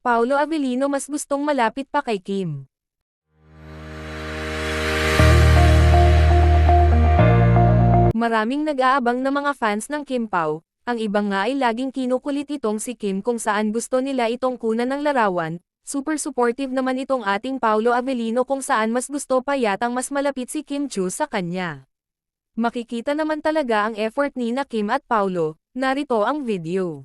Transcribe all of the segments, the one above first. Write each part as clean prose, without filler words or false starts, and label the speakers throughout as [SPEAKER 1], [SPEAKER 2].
[SPEAKER 1] Paolo Avellino mas gustong malapit pa kay Kim. Maraming nag-aabang na mga fans ng Kim Pao, ang ibang nga ay laging kinukulit itong si Kim kung saan gusto nila itong kunan ng larawan. Super supportive naman itong ating Paolo Avellino kung saan mas gusto pa yatang mas malapit si Kim Chiu sa kanya. Makikita naman talaga ang effort ni na Kim at Paolo, narito ang video.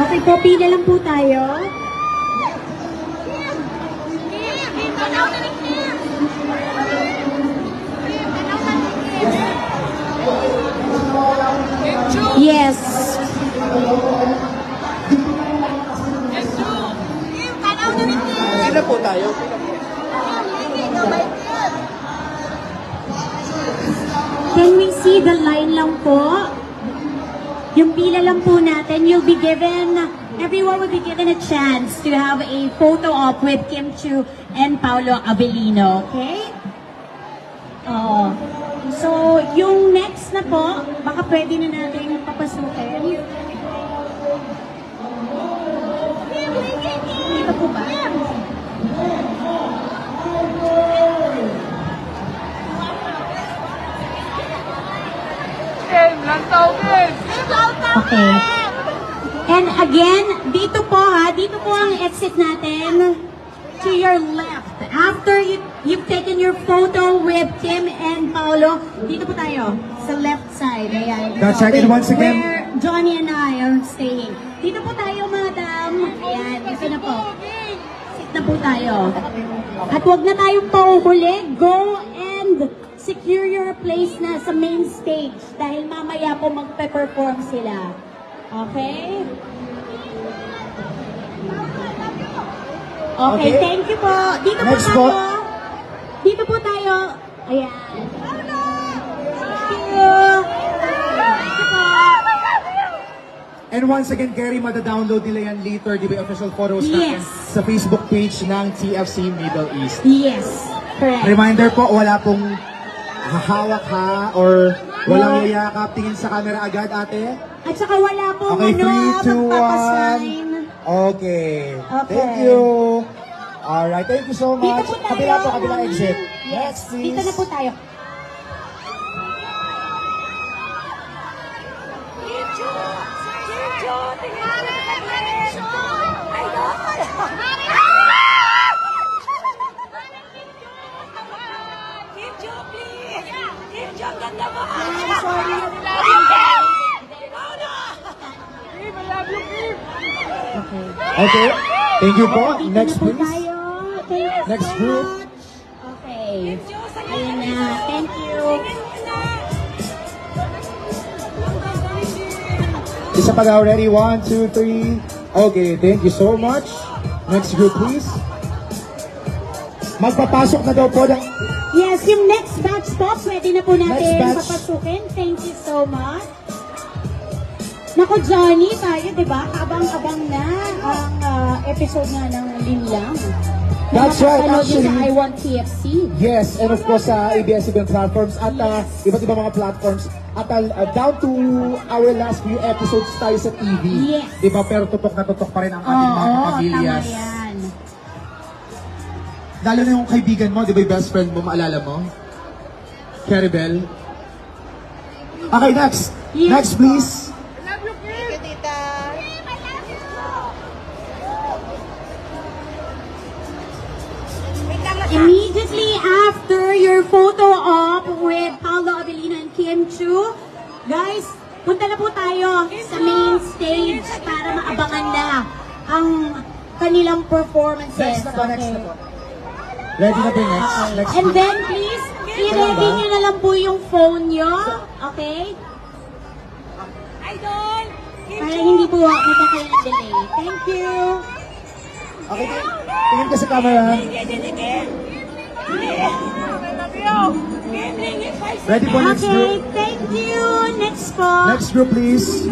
[SPEAKER 2] Okay po, pila lang po tayo. Yes.
[SPEAKER 3] Pila po tayo.
[SPEAKER 2] Can we see the line lang po? Yung pila lang po natin, you'll be given, everyone will be given a chance to have a photo op with Kim Chiu and Paolo Avellino, okay? So, yung next na po, baka pwede na natin papasukin. Dito po ba? Okay. And again, dito po ang exit natin. To your left. After you've taken your photo with Kim and Paolo, dito po tayo. Sa left side. Ayan.
[SPEAKER 3] Now check it once again.
[SPEAKER 2] Where Johnny and I are staying. Dito po tayo, madam. Ayan. Dito na po. Sit na po tayo. At huwag na tayong pauhuli. Go and secure your place na sa main stage dahil mamaya po magpe-perform sila. Okay? Okay, thank you po. Dito
[SPEAKER 3] Next
[SPEAKER 2] po tayo.
[SPEAKER 3] po.
[SPEAKER 2] Dito po tayo. Ayan. Thank you. Thank you po.
[SPEAKER 3] And once again, Gary, mada-download nila yan later, di ba, official photos natin
[SPEAKER 2] Yes.
[SPEAKER 3] sa Facebook page ng TFC Middle East.
[SPEAKER 2] Yes, correct.
[SPEAKER 3] Reminder po, wala pong hahawak ha, or walang yayakap, tingin sa camera agad, ate.
[SPEAKER 2] At saka wala po
[SPEAKER 3] Okay, 3, 2, 1.
[SPEAKER 2] magpapasign.
[SPEAKER 3] Okay.
[SPEAKER 2] Okay.
[SPEAKER 3] Thank you. Alright, thank you so
[SPEAKER 2] Dito
[SPEAKER 3] much.
[SPEAKER 2] po tayo.
[SPEAKER 3] Kabila po, kabilang exit.
[SPEAKER 2] Yes,
[SPEAKER 3] Next, please.
[SPEAKER 2] dito na po tayo.
[SPEAKER 3] Okay. Thank you po.
[SPEAKER 2] Dito
[SPEAKER 3] Next,
[SPEAKER 2] na po
[SPEAKER 3] please.
[SPEAKER 2] tayo. Thank you
[SPEAKER 3] Next
[SPEAKER 2] so
[SPEAKER 3] group.
[SPEAKER 2] much. Okay. Ayun na. Thank you.
[SPEAKER 3] Isa pa daw, ready? 1, 2, 3. Okay, thank you so much. Next group, please. Magpapasok na daw po ng...
[SPEAKER 2] Yes, yung next batch po, pwede na po natin
[SPEAKER 3] Next batch.
[SPEAKER 2] papasukin. Thank you so much. Naku, Johnny, tayo, di ba? Abang-abang na ang episode nga ng Linlang.
[SPEAKER 3] That's right,
[SPEAKER 2] Nakapanood yun sa
[SPEAKER 3] actually.
[SPEAKER 2] I Want TFC.
[SPEAKER 3] Yes, and of course sa ABS-CBN platforms at iba't ibang mga platforms. At down to our last few episodes tayo sa TV.
[SPEAKER 2] Yes.
[SPEAKER 3] Diba? Pero tutok na tutok pa rin ang ating mga
[SPEAKER 2] Oo,
[SPEAKER 3] kapamilyas.
[SPEAKER 2] tama yan.
[SPEAKER 3] Lalo na yung kaibigan mo, di ba yung best friend mo, maalala mo? Caribel. Okay, next.
[SPEAKER 2] Yes.
[SPEAKER 3] Next, please.
[SPEAKER 2] Immediately after your photo op with Paolo Avellino and Kim Chiu, guys, punta na po tayo sa main stage para maabangan na ang kanilang performances.
[SPEAKER 3] Next na po, next na
[SPEAKER 2] Okay.
[SPEAKER 3] po. Ready na po yung next? Next
[SPEAKER 2] And
[SPEAKER 3] group.
[SPEAKER 2] then please, i-ready nyo na lang po yung phone nyo. Okay? Para hindi po magkakaroon ng delay. Thank you.
[SPEAKER 3] Okay, tingin ka sa camera. Ready po next
[SPEAKER 2] Okay,
[SPEAKER 3] group?
[SPEAKER 2] thank you. Next po.
[SPEAKER 3] Next group, please.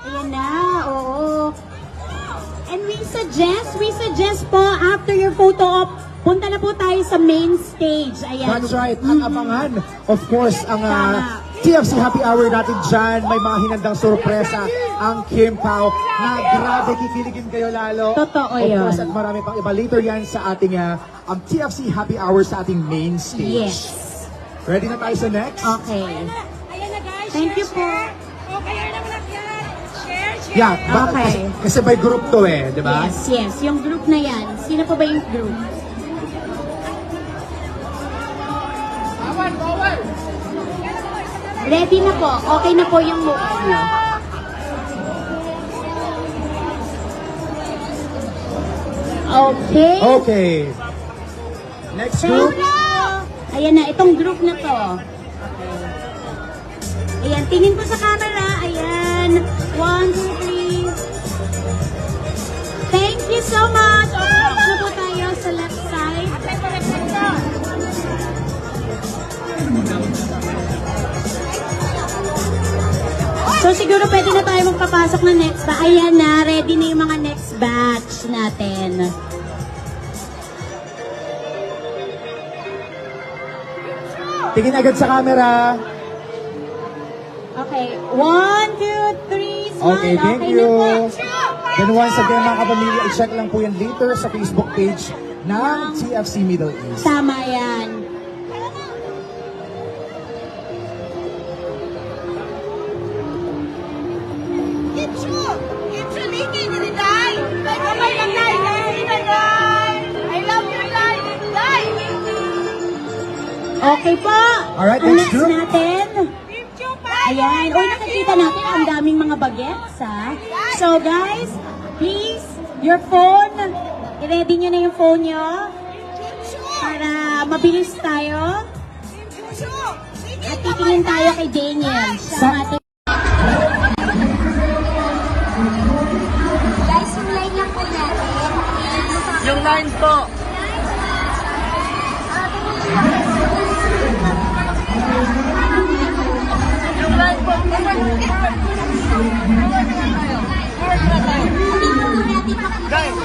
[SPEAKER 2] Ayan na, oo. And we suggest po after your photo op, punta na po tayo sa main stage. Ayan.
[SPEAKER 3] That's right. At abangan, of course, ang
[SPEAKER 2] Tama.
[SPEAKER 3] TFC Happy Hour natin dyan. May mga hinandang sorpresa ang Kim Pao na grabe kikiligin kayo lalo.
[SPEAKER 2] Totoo
[SPEAKER 3] Of
[SPEAKER 2] yun.
[SPEAKER 3] course, at marami pang iba later yan sa ating TFC Happy Hour sa ating main stage.
[SPEAKER 2] Yes.
[SPEAKER 3] Ready na tayo sa next?
[SPEAKER 2] Okay.
[SPEAKER 4] Ayan na guys,
[SPEAKER 2] Thank you po.
[SPEAKER 4] O, kaya naman yan. Share.
[SPEAKER 3] Yeah,
[SPEAKER 2] Okay.
[SPEAKER 3] kasi by group to di ba?
[SPEAKER 2] Yes, yes. Yung group na yan. Sino pa ba yung group? Ready na po. Okay na po yung mukha nyo. Okay.
[SPEAKER 3] Okay. Next group.
[SPEAKER 2] Thank you. Ayan na, itong group na to. Ayan, tingin po sa camera. Ayan. 1, 2, 3. Thank you so much. Okay, na po tayo sa left side. So siguro pwede na tayo magpapasok ng next batch. Ayan na, ready na yung mga next batch natin.
[SPEAKER 3] Tingin agad sa camera.
[SPEAKER 2] Okay, 1, 2, 3, smile.
[SPEAKER 3] Okay, thank
[SPEAKER 2] na
[SPEAKER 3] you.
[SPEAKER 2] po.
[SPEAKER 3] Then once again, mga kapamilya, i-check lang po yan later sa Facebook page ng TFC Middle East.
[SPEAKER 2] Tama yan. Okay po.
[SPEAKER 3] Alright,
[SPEAKER 2] Ang
[SPEAKER 3] next
[SPEAKER 2] next
[SPEAKER 3] group.
[SPEAKER 2] natin. Ayan. Uy, nakikita natin ang daming mga bagets, ha? So, guys, please, your phone, i-ready nyo na yung phone nyo para mabilis tayo. At titingin tayo kay Daniel. Siya ang ating...
[SPEAKER 5] Guys, yung line lang po natin.
[SPEAKER 4] Yung line po. Yung line po.
[SPEAKER 5] Hindi po natin
[SPEAKER 4] Guys,